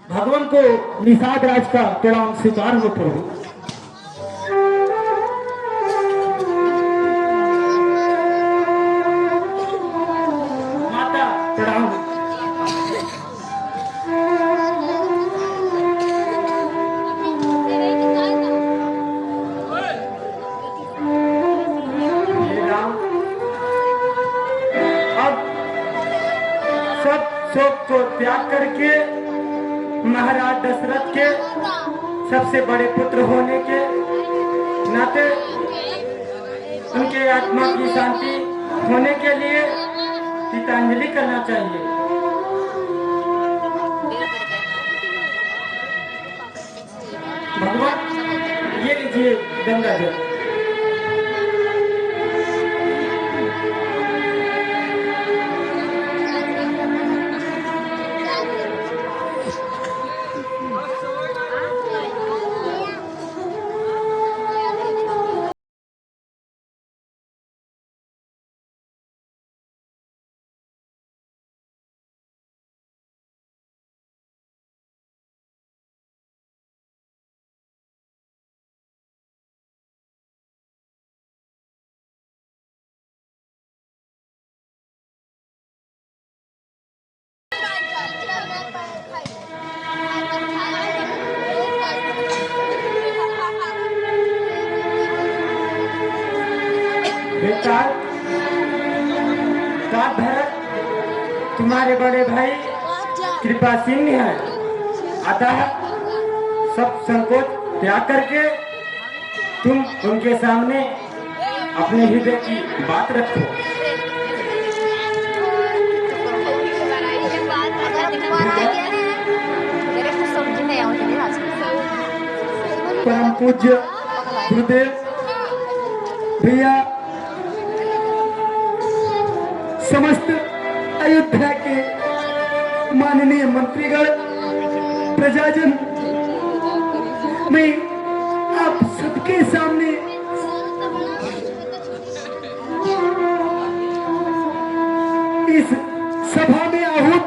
भगवान को निषाद राज का प्रणाम स्वीकार हो प्रभु। माता प्रणाम। अब सब शोक को त्याग करके महाराज दशरथ के सबसे बड़े पुत्र होने के नाते उनके आत्मा की शांति होने के लिए गीतांजलि करना चाहिए। भगवान ये लीजिए गंगा जल। भरत तुम्हारे बड़े भाई कृपासीन है, अतः सब संकोच त्याग करके तुम उनके सामने अपने हृदय की बात रखो। परम पूज्य गुरुदेव भैया, समस्त अयोध्या के माननीय मंत्रीगण, प्रजाजन, मैं आप सबके सामने इस सभा में आहूत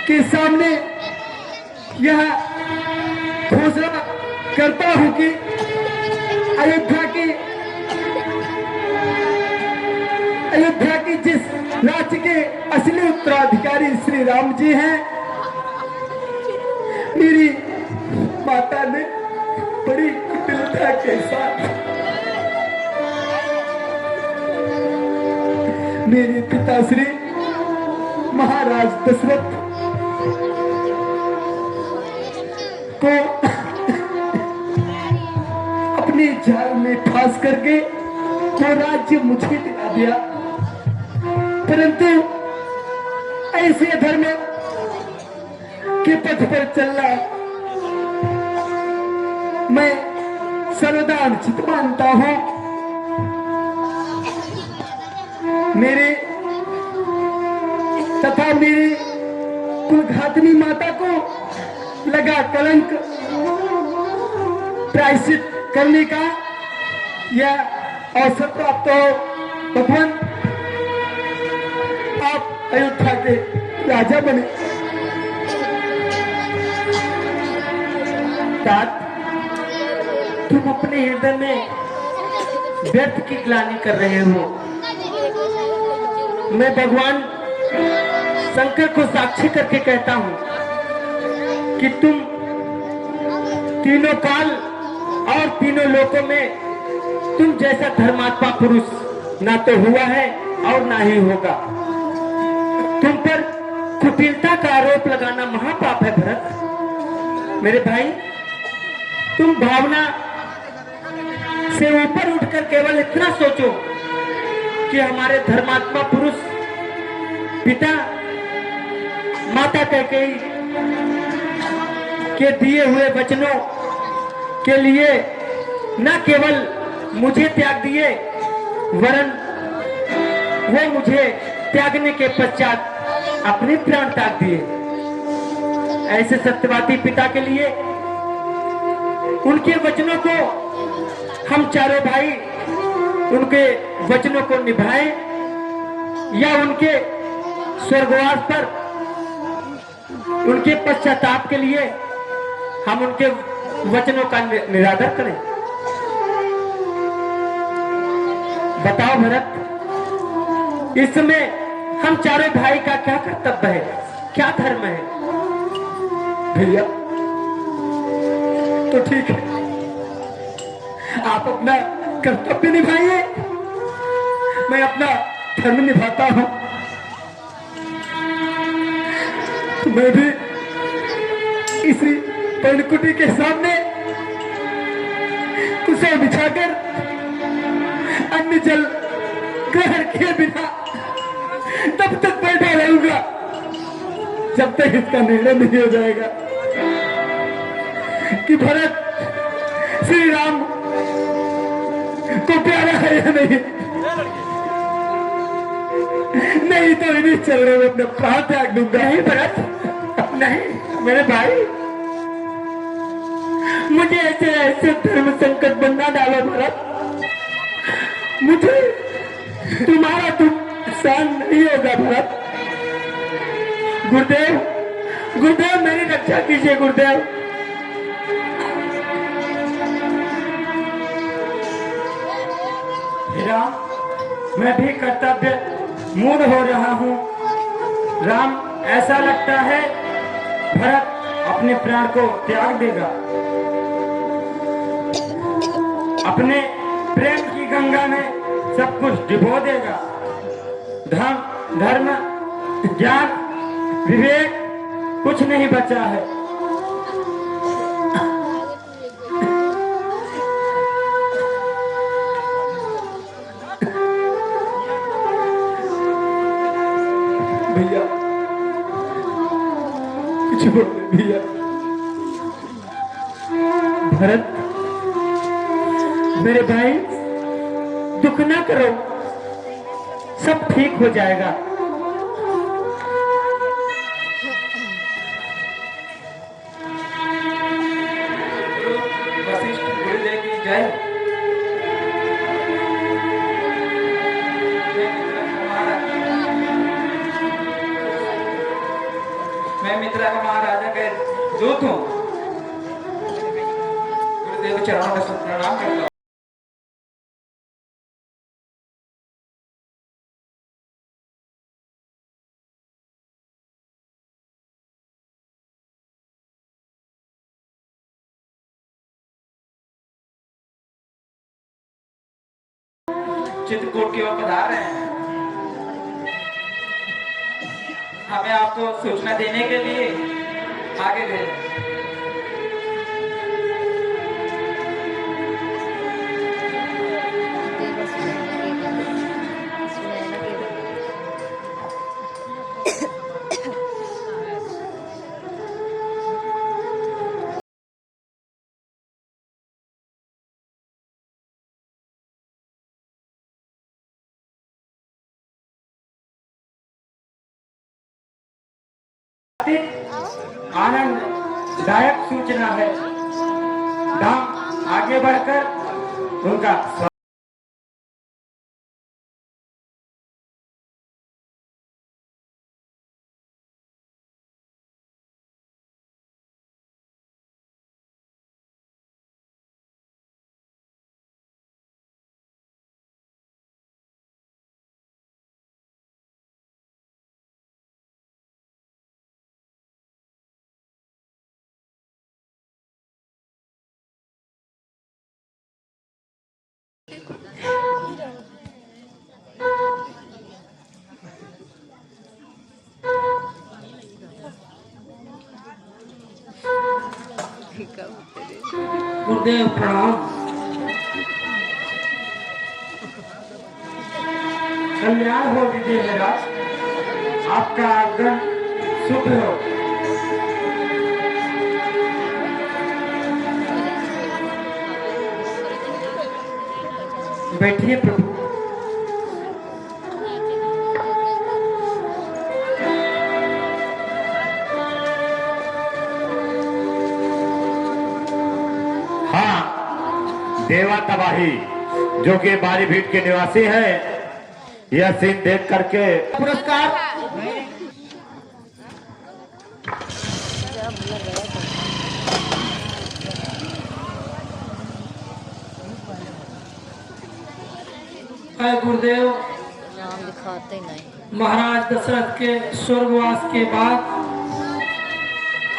के सामने यह घोषणा करता हूं कि अयोध्या की जिस राज्य के असली उत्तराधिकारी श्री राम जी हैं, मेरी माता ने बड़ी कुटिलता के साथ मेरे पिता श्री महाराज दशरथ को अपने जाल में फांस करके वो राज्य मुझे दिला दिया। परंतु ऐसे धर्म के पथ पर चलना मैं सर्वदा अनुचित मानता हूं। मेरे तथा मेरी कुलघातनी माता को लगा कलंक प्रायश्चित करने का यह अवसर प्राप्त हो। भगवान आप अयोध्या के राजा बने। तात, तुम अपने हृदय में व्यर्थ की ग्लानि कर रहे हो। मैं भगवान शंकर को साक्षी करके कहता हूं कि तुम तीनों काल और तीनों लोकों में तुम जैसा धर्मात्मा पुरुष ना तो हुआ है और ना ही होगा। तुम पर कुटिलता का आरोप लगाना महापाप है भरत। मेरे भाई, तुम भावना से ऊपर उठकर केवल इतना सोचो कि हमारे धर्मात्मा पुरुष पिता माता कैकेयी के दिए हुए वचनों के लिए न केवल मुझे त्याग दिए, वरन वो मुझे त्यागने के पश्चात अपने प्राण त्याग दिए। ऐसे सत्यवादी पिता के लिए उनके वचनों को हम चारों भाई उनके वचनों को निभाएं या उनके स्वर्गवास पर उनके पश्चाताप के लिए हम उनके वचनों का निरादर करें। बताओ भरत, इस समय हम चारों भाई का क्या कर्तव्य है, क्या धर्म है? भैया तो ठीक है, आप अपना कर्तव्य निभाइए, मैं अपना धर्म निभाता हूं। मैं भी इसी पर्णकुटी के सामने उसे बिछाकर अन्न जल ग्रहण किए बिना तब तक बैठा रहूंगा जब तक इसका निर्णय नहीं हो जाएगा कि भरत श्री राम को प्यारा है या नहीं। नहीं तो इन्हीं चरणों में अपने प्राण त्याग दूंगा। नहीं भरत, नहीं मेरे भाई, मुझे ऐसे ऐसे धर्म संकट में ना डालो भरत। मुझे तुम्हारा दुख सहन नहीं होगा भरत। गुरुदेव, गुरुदेव मेरी रक्षा कीजिए गुरुदेव। राम, मैं भी कर्तव्य मूड हो रहा हूँ। राम, ऐसा लगता है भरत अपने प्राण को त्याग देगा, अपने प्रेम की गंगा में सब कुछ डुबो देगा। धर्म, ज्ञान, विवेक कुछ नहीं बचा है। भैया कुछ बोले भैया। भरत मेरे भाई, दुख ना करो, सब ठीक हो जाएगा। वशिष्ठ गुरुदेव की जय। मैं मिथिला का महाराजा के दूत हूँ। गुरुदेव के चरणों में प्रणाम करता हूँ। चित्रकूट की ओर पधार रहे हैं। हमें आपको सूचना देने के लिए आगे गए। आनंददायक सूचना है। धाम आगे बढ़कर उनका गुरुदेव प्रणाम। कल्याण हो विजय महाराज, आपका आगमन शुभ हो। बैठिए प्रभु। देवा तबाही जो कि बारी भीट के निवासी है, यह सीन देख करके पुरस्कार है गुरुदेव। नाम दिखाते नहीं। महाराज दशरथ के स्वर्गवास के बाद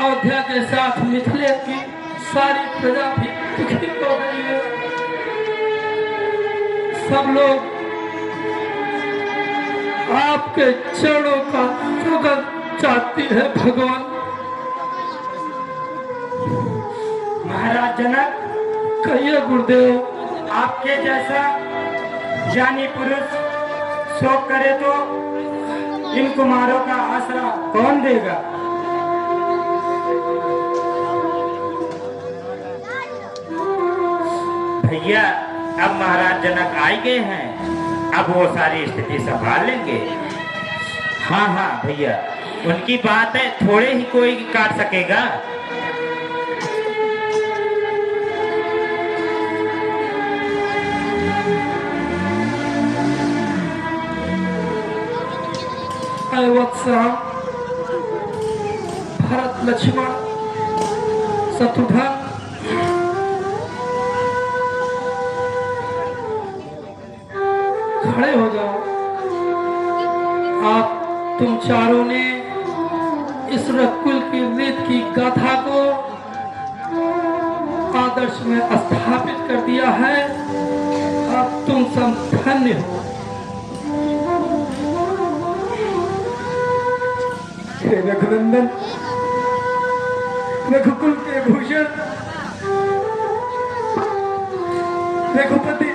अयोध्या के साथ मिथिले की सारी प्रजा भी दुखी हो गई है। सब लोग आपके चरणों का जुगल चाहती है भगवान। महाराज जनक, कहिए गुरुदेव। आपके जैसा ज्ञानी पुरुष शोक करे तो इन कुमारों का आसरा कौन देगा? भैया अब महाराज जनक आ गए हैं, अब वो सारी स्थिति संभाल लेंगे। हाँ हाँ भैया, उनकी बात है, थोड़े ही कोई काट सकेगा। वत्सा भरत लक्ष्मण शत्रुघ्न खड़े हो जाओ। आप तुम चारों ने इस रघुकुल की रीत की गाथा को आदर्श में स्थापित कर दिया है। अब तुम सब धन्य हो। रघुनंदन, रघुकुल के भूषण, रघुपति,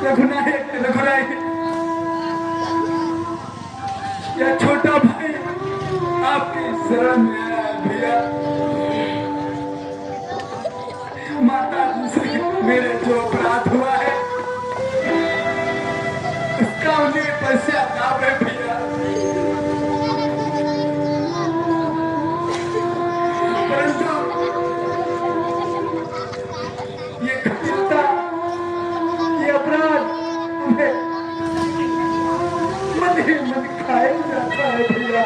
रघुनायक, रघुराय, या छोटा भाई आपकी शरण में आया भैया। माता जी से मेरे जो अपराध हुआ है उसका उन्हें पश्चाताप है भैया। मन खाए जाता है भैया।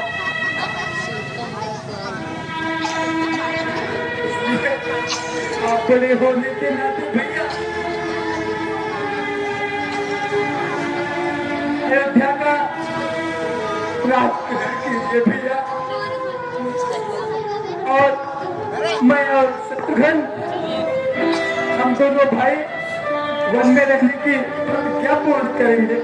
आप बड़े होने के नाते भैया अयोध्या का राज कीजिए भैया। और मैं और शत्रुघ्न हम दोनों भाई वन में रहने की प्रतिज्ञा पूर्ण करेंगे।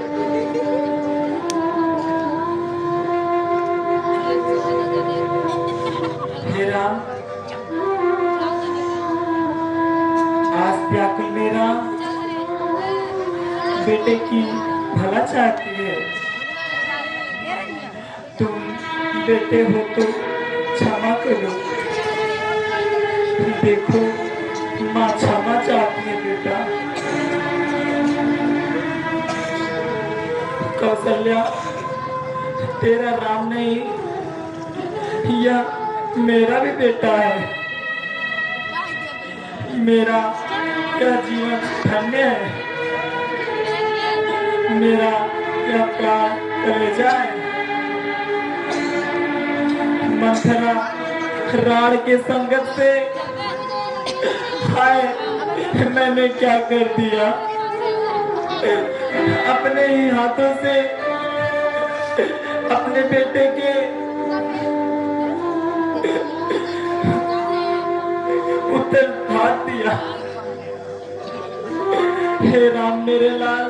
आज व्याकुल मेरा बेटे की भला चाहती है। तुम बेटे हो तो क्षमा करो। देखो माँ क्षमा चाहती है बेटा। कौशल्या, तेरा राम नहीं, यह मेरा भी बेटा है। मेरा क्या जीवन धन्य है। मेरा क्या प्यार कलेजा है। मंथरा राण के संगत से हाय मैंने क्या कर दिया। अपने ही हाथों से अपने बेटे के उत्तर भाग दिया। हे राम मेरे लाल,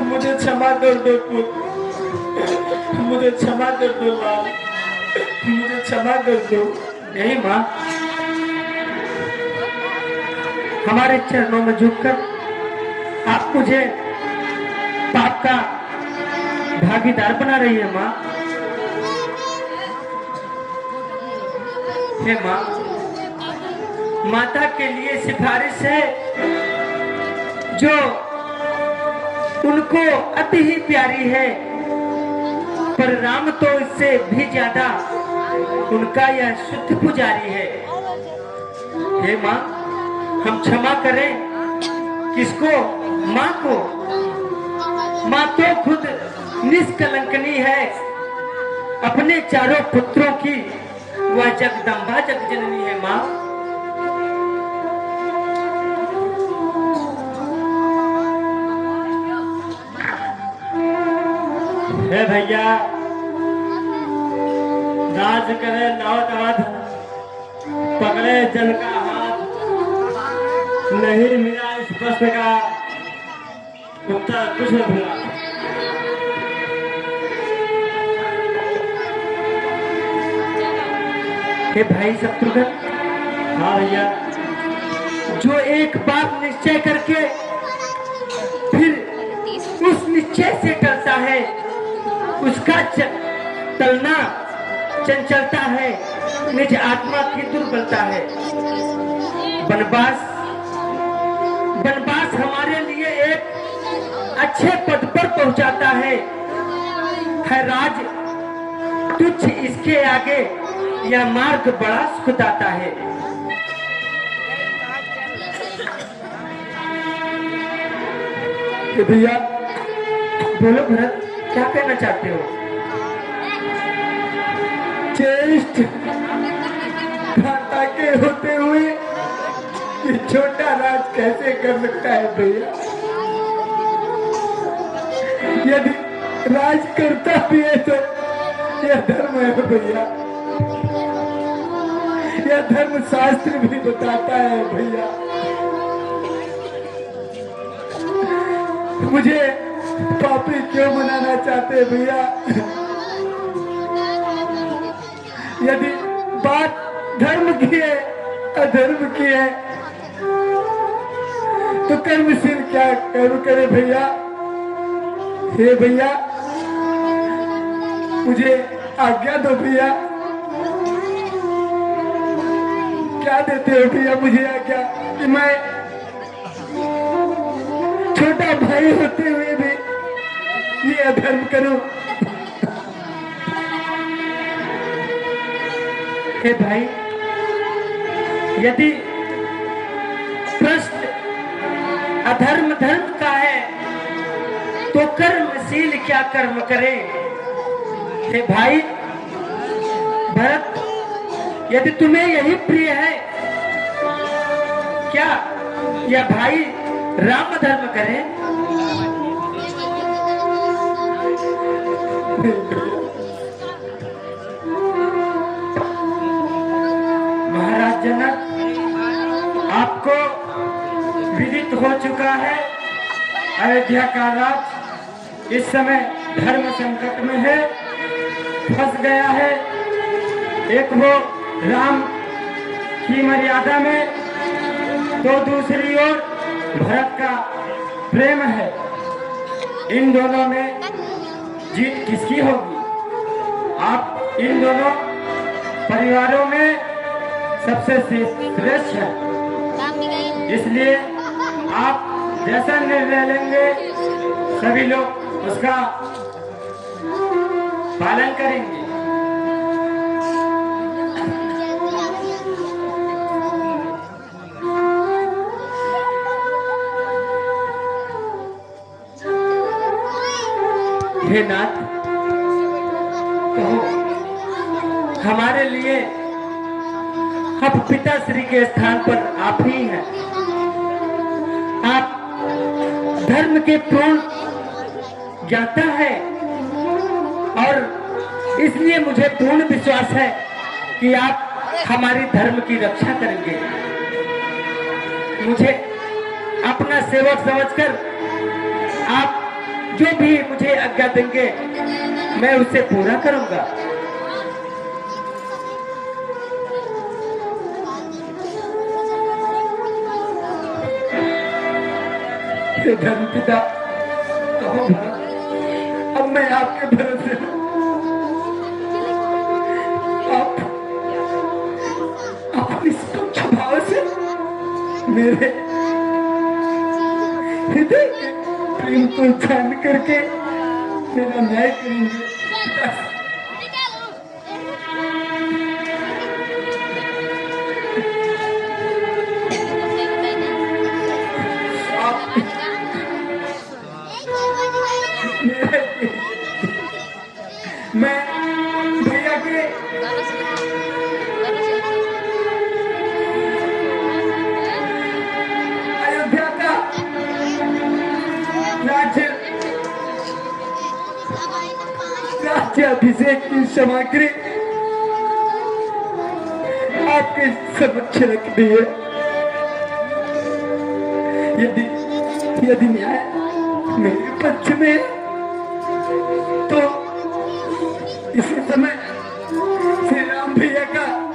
मुझे क्षमा कर दो पुत्र, मुझे क्षमा कर दो लाल, मुझे क्षमा कर दो। नहीं माँ, हमारे चरणों में झुककर आप मुझे पाप का भागीदार बना रही है माँ। हे माँ, माता के लिए सिफारिश है जो उनको अति ही प्यारी है, पर राम तो इससे भी ज्यादा उनका यह शुद्ध पुजारी है। हे माँ, हम क्षमा करें किसको? माँ को। माँ तो खुद निष्कलंकनी है, अपने चारों पुत्रों की वह जगदम्बा जगजननी है माँ। हे भैया, राज करे नौटाध, पकड़े जन का हाथ, नहीं मिला इस प्रश्न का उत्तर कुछ न मिला। हे भाई शत्रुघ्न, हाँ भैया, जो एक बात निश्चय करके फिर उस निश्चय से टलता है, उसका टलना चंचलता है, निज आत्मा की दुर्बलता है। वनवास हमारे लिए एक अच्छे पद पर पहुंचाता है राज तुच्छ इसके आगे यह मार्ग बड़ा सुखदाता है। भैया बोलो भरत, क्या कहना चाहते हो? चेष्ट घाटा के होते हुए ये छोटा राज कैसे कर सकता है भैया? यदि राज करता भी है तो यह धर्म है भैया, यह धर्म शास्त्र भी बताता है भैया। मुझे पापी क्यों बनाना चाहते हैं भैया? यदि बात धर्म की है, अधर्म की है, तो कर्मशील क्या कर्म करे भैया? हे भैया, मुझे आज्ञा दो भैया। क्या देते हो भैया मुझे आज्ञा कि मैं छोटा भाई होते हुए भी ये अधर्म करूं? हे भाई, यदि प्रश्न अधर्म धर्म का है तो कर्मशील क्या कर्म करे? हे भाई भरत, यदि तुम्हें यही प्रिय है, क्या यह भाई राम धर्म करे? महाराज जनक, आपको विदित हो चुका है अयोध्या का राज इस समय धर्म संकट में है, फंस गया है। एक वो राम की मर्यादा में, तो दूसरी ओर भरत का प्रेम है। इन दोनों में जीत किसकी होगी? आप इन दोनों परिवारों में सबसे श्रेष्ठ है, इसलिए आप जैसा निर्णय लेंगे सभी लोग उसका पालन करेंगे। हे नाथ, कहो, हमारे लिए अब पिता श्री के स्थान पर आप ही हैं। आप धर्म के पूर्ण ज्ञाता है और इसलिए मुझे पूर्ण विश्वास है कि आप हमारी धर्म की रक्षा करेंगे। मुझे अपना सेवक समझकर आप जो भी मुझे आज्ञा देंगे मैं उसे पूरा करूंगा। धर्म पिता, कहो अब मैं आपके भरोसे हूं। आप अपनी स्वच्छ भाव से मेरे हृदय के प्रेम को जान करके मेरा न्याय करेंगे। अयोध्या का राज्य अभिषेक की सामग्री आपके समक्ष रख दी है। यदि न्याय मेरे पक्ष में है, तो इसी समय श्री राम भैया का